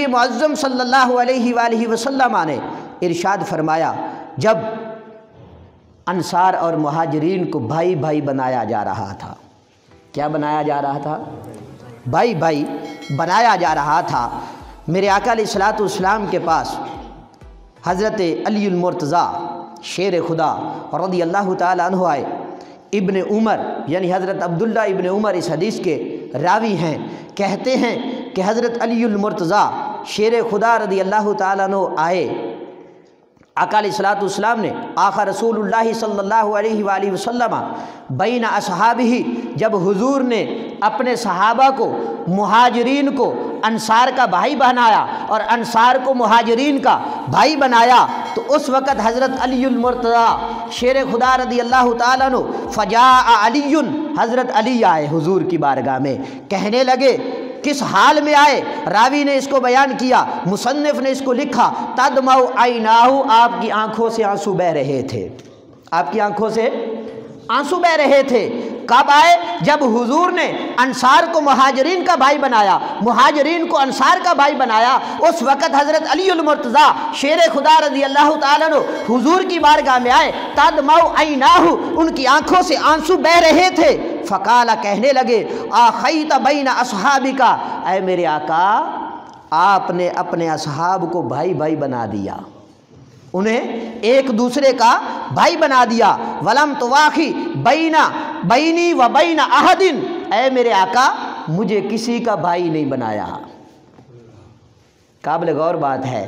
معظم صلی اللہ علیہ وآلہ وسلم نے ارشاد فرمایا، جب انصار اور مہاجرین کو بھائی بھائی بنایا جا رہا تھا، کیا بنایا جا رہا تھا؟ بھائی بھائی بنایا جا رہا تھا، میرے آقا علیہ الصلوۃ والسلام کے پاس حضرت علی المرتضیٰ شیر خدا رضی اللہ تعالیٰ عنہ آئے۔ ابن عمر یعنی حضرت عبداللہ ابن عمر اس حدیث کے راوی ہیں، کہتے ہیں کہ حضرت علی المرتضیٰ شیر خدا رضی اللہ تعالیٰ عنہ آئے، آقا علیہ الصلوۃ والسلام نے آقا رسول اللہ صلی اللہ علیہ وآلہ وسلم بین اصحابہ، جب حضور نے اپنے صحابہ کو مہاجرین کو انصار کا بھائی بنایا اور انصار کو مہاجرین کا بھائی بنایا، تو اس وقت حضرت علی المرتضیٰ شیر خدا رضی اللہ تعالیٰ عنہ فجاء علی، حضرت علی آئے حضور کی بارگاہ میں، کہنے لگے، کس حال میں آئے؟ راوی نے اس کو بیان کیا، مصنف نے اس کو لکھا، تدمع عیناہ، آپ کی آنکھوں سے آنسو بہہ رہے تھے، آپ کی آنکھوں سے آنسو بہہ رہے تھے۔ کب آئے؟ جب حضور نے انصار کو مہاجرین کا بھائی بنایا، مہاجرین کو انصار کا بھائی بنایا، اس وقت حضرت علی المرتضیٰ شیر خدا رضی اللہ تعالیٰ عنہ حضور کی بارگاہ میں آئے، تدمع عیناہ، ان کی آنکھوں سے آنسو بہہ رہے تھے۔ فقال، کہنے لگے، آخیت بین اصحابک، اے میرے آقا آپ نے اپنے اصحاب کو بھائی بھائی بنا دیا، انہیں ایک دوسرے کا بھائی بنا دیا۔ ولم تواخی بینی و بین احد، اے میرے آقا مجھے کسی کا بھائی نہیں بنایا۔ قابل غور بات ہے،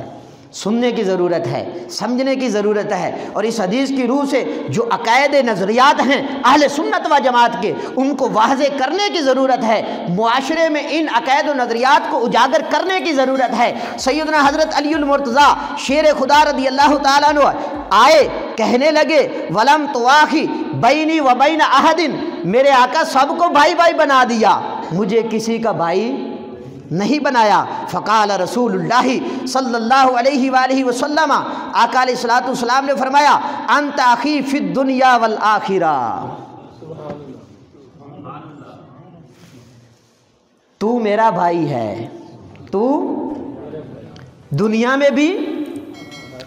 سننے کی ضرورت ہے، سمجھنے کی ضرورت ہے، اور اس حدیث کی روح سے جو عقائد نظریات ہیں اہل سنت و جماعت کے، ان کو واضح کرنے کی ضرورت ہے، معاشرے میں ان عقائد و نظریات کو اجاگر کرنے کی ضرورت ہے۔ سیدنا حضرت علی المرتضیٰ شیر خدا رضی اللہ تعالیٰ عنہ آئے، کہنے لگے، ولم تواخی بینی و بین احد، میرے آقا سب کو بھائی بھائی بنا دیا، مجھے کسی کا بھائی نہیں بنایا۔ فقال رسول اللہ صلی اللہ علیہ وآلہ وسلم، آقا علیہ الصلوۃ والسلام نے فرمایا، انت اخی فی الدنیا والآخرہ، تو میرا بھائی ہے، تو دنیا میں بھی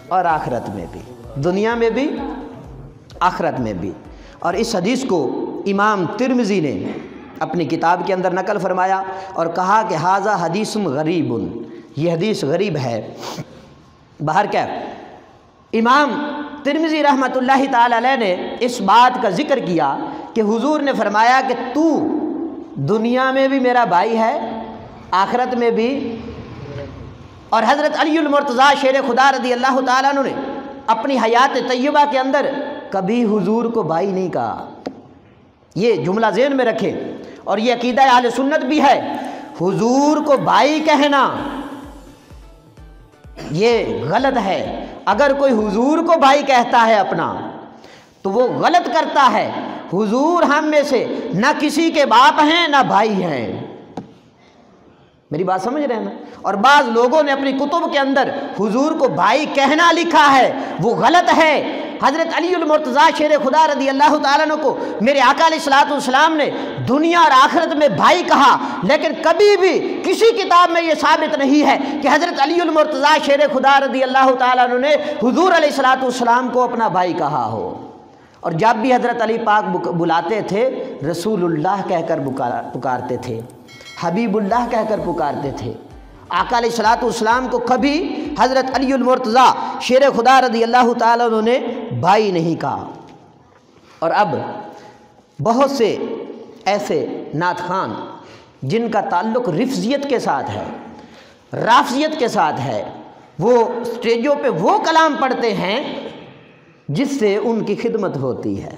اور آخرت میں بھی، دنیا میں بھی آخرت میں بھی۔ اور اس حدیث کو امام ترمذی نے اپنی کتاب کے اندر نقل فرمایا اور کہا کہ ھذا حدیث غریب، یہ حدیث غریب ہے۔ باہر کیا، امام ترمذی رحمۃ اللہ تعالی علیہ نے اس بات کا ذکر کیا کہ حضور نے فرمایا کہ تو دنیا میں بھی میرا بھائی ہے، آخرت میں بھی، اور حضرت علی المرتضیٰ شیر خدا رضی اللہ تعالیٰ عنہ نے اپنی حیات طیبہ کے اندر کبھی حضور کو بھائی نہیں کہا۔ یہ جملہ ذہن میں رکھیں، اور یہ عقیدہ اہل سنت بھی ہے، حضور کو بھائی کہنا یہ غلط ہے۔ اگر کوئی حضور کو بھائی کہتا ہے اپنا تو وہ غلط کرتا ہے۔ حضور ہم میں سے نہ کسی کے باپ ہیں نہ بھائی ہیں، میری بات سمجھ رہے ہیں نا؟ اور بعض لوگوں نے اپنی کتب کے اندر حضور کو بھائی کہنا لکھا ہے، وہ غلط ہے۔ حضرت علی المرتضیٰ شیر خدا رضی اللہ تعالیٰ عنہ کو میرے آقا علیہ الصلوۃ والسلام نے دنیا اور آخرت میں بھائی کہا، لیکن کبھی بھی کسی کتاب میں یہ ثابت نہیں ہے کہ حضرت علی المرتضیٰ شیر خدا رضی اللہ تعالیٰ عنہ نے حضور علیہ الصلوۃ والسلام کو اپنا بھائی کہا ہو۔ اور جب بھی حضرت علی پاک بلاتے تھے، رسول اللہ کہہ کر پکارتے تھے، حبیب اللہ کہہ کر پکارتے تھے۔ آقا علیہ الصلوۃ والسلام کو کبھی حضرت علی المرتضیٰ شیر خدا رضی اللہ تعالیٰ عنہ نے بھائی نہیں کہا۔ اور اب بہت سے ایسے نعت خوان جن کا تعلق رفضیت کے ساتھ ہے، رافضیت کے ساتھ ہے، وہ اسٹیجوں پہ وہ کلام پڑھتے ہیں جس سے ان کی خدمت ہوتی ہے،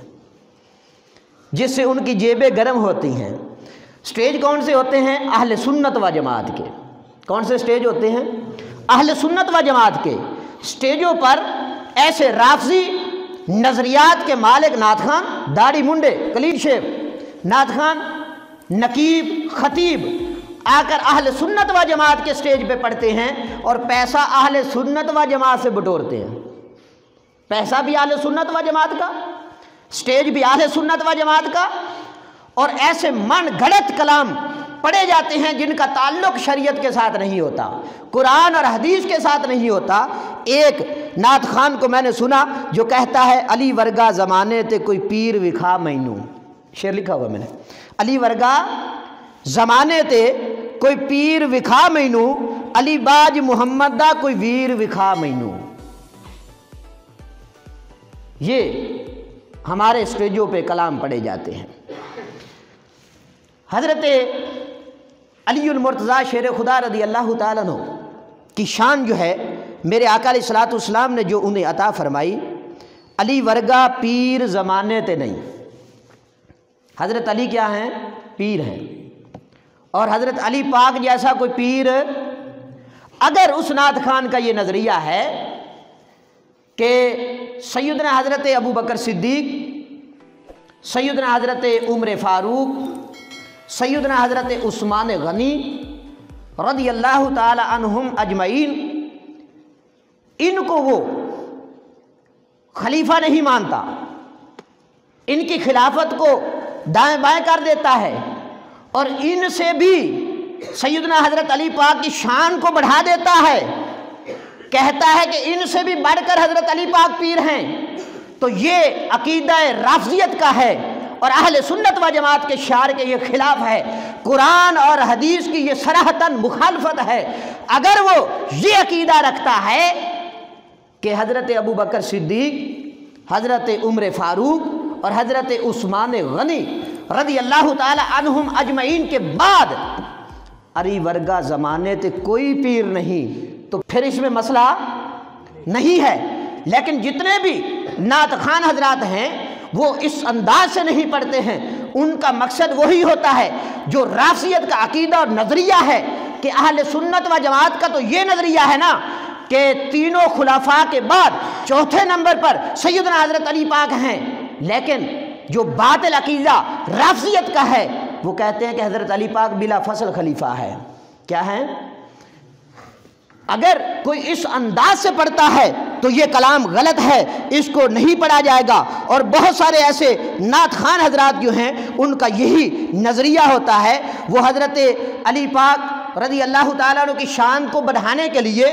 جس سے ان کی جیبیں گرم ہوتی ہیں۔ اسٹیج کون سے ہوتے ہیں؟ اہل سنت و جماعت کے۔ کون سے اسٹیج ہوتے ہیں؟ اہل سنت و جماعت کے۔ اسٹیجوں پر ایسے رافضی نظریات کے مالک نعت خوان، داڑھی منڈے، کلین شیف نعت خوان، نقیب، خطیب آ کر اہل سنت و جماعت کے اسٹیج پہ پڑھتے ہیں اور پیسہ اہل سنت و جماعت سے بٹورتے ہیں۔ پیسہ بھی اہل سنت و جماعت کا، اسٹیج بھی اہل سنت و جماعت کا، اور ایسے من گھڑت کلام پڑھے جاتے ہیں جن کا تعلق شریعت کے ساتھ نہیں ہوتا، قرآن اور حدیث کے ساتھ نہیں ہوتا۔ ایک نعت خان کو میں نے سنا جو کہتا ہے علی ورگا زمانے تے کوئی پیر وکھا مینوں، شعر لکھا ہوا میں نے، علی ورگا زمانے تے کوئی پیر وکھا مینوں، علی باج محمد دا کوئی ویر وکھا مینوں۔ یہ ہمارے اسٹیجوں پہ کلام پڑھے جاتے ہیں۔ حضرت علی المرتضیٰ شیر خدا رضی اللہ تعالیٰ عنہ کی شان جو ہے، میرے آقا علیہ الصلوۃ والسلام نے جو انہیں عطا فرمائی، علی ورگا پیر زمانے تے نہیں۔ حضرت علی کیا ہیں؟ پیر ہیں۔ اور حضرت علی پاک جیسا کوئی پیر، اگر اس نعت خان کا یہ نظریہ ہے کہ سیدنا حضرت ابو بکر صدیق، سیدنا حضرت عمر فاروق، سیدنا حضرت عثمان غنی رضی اللہ تعالی عنہم اجمعین، ان کو وہ خلیفہ نہیں مانتا، ان کی خلافت کو دائیں بائیں کر دیتا ہے، اور ان سے بھی سیدنا حضرت علی پاک کی شان کو بڑھا دیتا ہے، کہتا ہے کہ ان سے بھی بڑھ کر حضرت علی پاک پیر ہیں، تو یہ عقیدہ رافضیت کا ہے اور اہل سنت و جماعت کے شعار کے یہ خلاف ہے، قرآن اور حدیث کی یہ صراحتاً مخالفت ہے۔ اگر وہ یہ عقیدہ رکھتا ہے کہ حضرت ابو بکر صدیق، حضرت عمر فاروق اور حضرت عثمان غنی رضی اللہ تعالی عنہم اجمعین کے بعد علی ورگا زمانے تے کوئی پیر نہیں، تو پھر اس میں مسئلہ نہیں ہے۔ لیکن جتنے بھی نعت خان حضرات ہیں وہ اس انداز سے نہیں پڑھتے ہیں، ان کا مقصد وہی ہوتا ہے جو رافضیت کا عقیدہ اور نظریہ ہے، کہ اہل سنت و جماعت کا تو یہ نظریہ ہے نا کہ تینوں خلفاء کے بعد چوتھے نمبر پر سیدنا حضرت علی پاک ہیں، لیکن جو باطل عقیدہ رافضیت کا ہے وہ کہتے ہیں کہ حضرت علی پاک بلا فصل خلیفہ ہے۔ کیا ہے؟ اگر کوئی اس انداز سے پڑھتا ہے تو یہ کلام غلط ہے، اس کو نہیں پڑھا جائے گا۔ اور بہت سارے ایسے نعت خان حضرات جو ہیں ان کا یہی نظریہ ہوتا ہے، وہ حضرت علی پاک رضی اللہ تعالیٰ عنہ کی شان کو بڑھانے کے لیے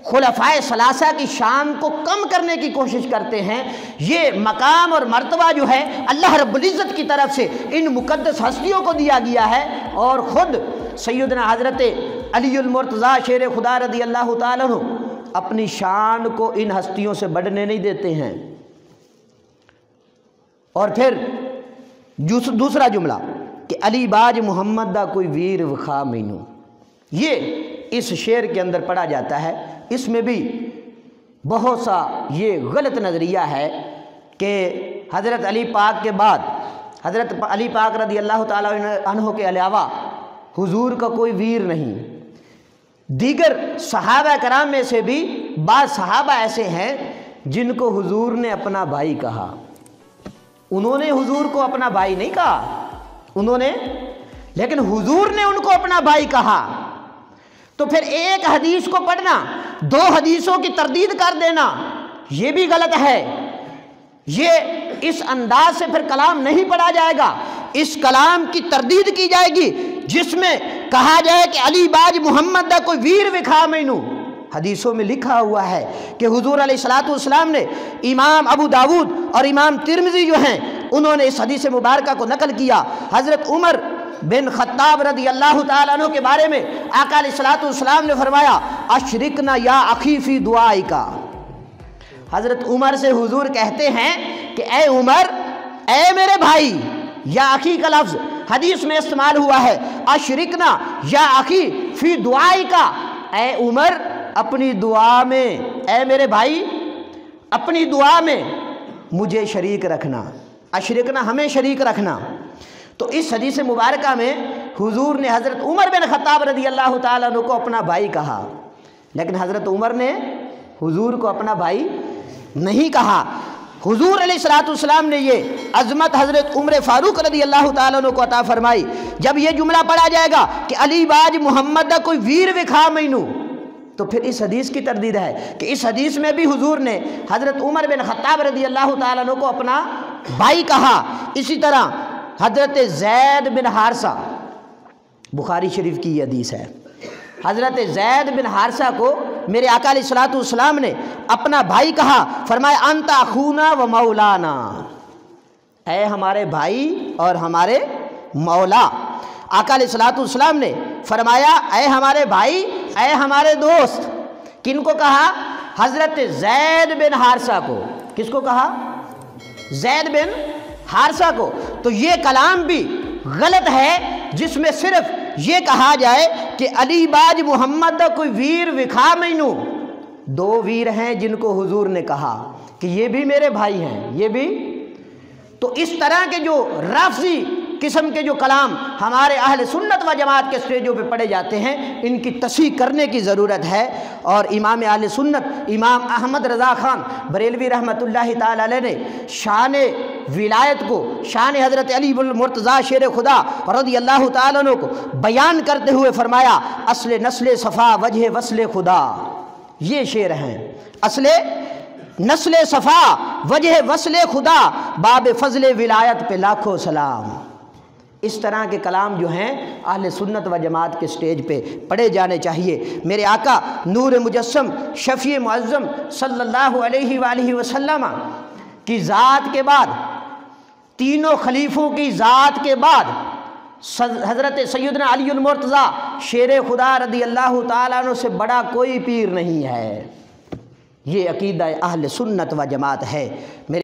خلفائے ثلاثہ کی شان کو کم کرنے کی کوشش کرتے ہیں۔ یہ مقام اور مرتبہ جو ہے اللہ رب العزت کی طرف سے ان مقدس ہستیوں کو دیا گیا ہے، اور خود سیدنا حضرت علی المرتضیٰ شیر خدا رضی اللہ تعالیٰ عنہ اپنی شان کو ان ہستیوں سے بڑھنے نہیں دیتے ہیں۔ اور پھر دوسرا جملہ کہ علی باج محمد دا کوئی ویر وخا مینوں، یہ اس شعر کے اندر پڑھا جاتا ہے۔ اس میں بھی بہت سا یہ غلط نظریہ ہے کہ حضرت علی پاک کے بعد حضرت علی پاک رضی اللہ تعالیٰ عنہ کے علاوہ حضور کا کوئی ویر نہیں۔ دیگر صحابہ کرام میں سے بھی بعض صحابہ ایسے ہیں جن کو حضور نے اپنا بھائی کہا، انہوں نے حضور کو اپنا بھائی نہیں کہا، لیکن حضور نے ان کو اپنا بھائی کہا۔ تو پھر ایک حدیث کو پڑھنا، دو حدیثوں کی تردید کر دینا، یہ بھی غلط ہے۔ یہ اس انداز سے پھر کلام نہیں پڑھا جائے گا، اس کلام کی تردید کی جائے گی جس میں کہا جائے کہ علی باج محمد دا کوئی ویر وکھا مینوں۔ حدیثوں میں لکھا ہوا ہے کہ حضور علیہ الصلوۃ والسلام نے، امام ابو داود اور امام ترمذی جو ہیں انہوں نے اس حدیث مبارکہ کو نقل کیا، حضرت عمر بن خطاب رضی اللہ تعالیٰ عنہ کے بارے میں آقا علیہ الصلوۃ والسلام نے فرمایا اشرکنا یا اخی فی دعائکا۔ حضرت عمر سے حضور کہتے ہیں کہ اے عمر، اے میرے بھائی، یا اخی کا لفظ حدیث میں استعمال ہوا ہے، اشرکنا یا اخی فی دعائکا، اے عمر اپنی دعا میں، اے میرے بھائی اپنی دعا میں مجھے شریک رکھنا، اشرکنا ہمیں شریک رکھنا۔ تو اس حدیث مبارکہ میں حضور نے حضرت عمر بن خطاب رضی اللہ تعالیٰ عنہ کو اپنا بھائی کہا، لیکن حضرت عمر نے حضور کو اپنا بھائی نہیں کہا۔ حضور علیہ الصلوۃ والسلام نے یہ عظمت حضرت عمر فاروق رضی اللہ تعالیٰ عنہ کو عطا فرمائی۔ جب یہ جملہ پڑھا جائے گا کہ علی باج محمد دا کوئی ویر وکھا مینوں، تو پھر اس حدیث کی تردید ہے کہ اس حدیث میں بھی حضور نے حضرت عمر بن خطاب رضی اللہ تعالیٰ عنہ کو اپنا بھائی کہا۔ اسی طرح حضرت زید بن حارثہ بخاری شریف کی یہ حدیث ہے۔ حضرت زید بن حارثہ کو میرے آقا علیہ الصلوۃ والسلام نے اپنا بھائی کہا، فرمایا انت اخونا و مولانا، اے ہمارے بھائی اور ہمارے مولا۔ آقا علیہ الصلوۃ والسلام نے فرمایا اے ہمارے بھائی، اے ہمارے دوست۔ کن کو کہا؟ حضرت زید بن حارثہ کو۔ کس کو کہا؟ زید بن حارثہ کو۔ تو یہ کلام بھی غلط ہے جس میں صرف یہ کہا جائے کہ علی باج محمد دا کوئی ویر وکھا مینو۔ دو ویر ہیں جن کو حضور نے کہا کہ یہ بھی میرے بھائی ہیں، یہ بھی۔ تو اس طرح کے جو رافضی قسم کے جو کلام ہمارے اہل سنت و جماعت کے اسٹیجوں پہ پڑھے جاتے ہیں، ان کی تصحیح کرنے کی ضرورت ہے۔ اور امام اہل سنت امام احمد رضا خان بریلوی رحمۃ اللہ تعالی علیہ نے شان ولایت کو، شان حضرت علی بن مرتضیٰ شیر خدا رضی اللہ تعالیٰ عنہ کو بیان کرتے ہوئے فرمایا اصل نسل صفا وجہ وصل خدا۔ یہ شعر ہیں، اصل نسل صفا وجہ وصل خدا، باب فضل ولایت پہ لاکھوں سلام۔ اس طرح کے کلام جو ہیں اہل سنت و جماعت کے سٹیج پہ پڑھے جانے چاہیے۔ میرے آقا نور مجسم شفیع معظم صلی اللہ علیہ وآلہ وسلم کی ذات کے بعد، تینوں خلیفوں کی ذات کے بعد، حضرت سیدنا علی المرتضیٰ شیر خدا رضی اللہ تعالیٰ عنہ سے بڑا کوئی پیر نہیں ہے۔ یہ عقیدہ اہل سنت و جماعت ہے۔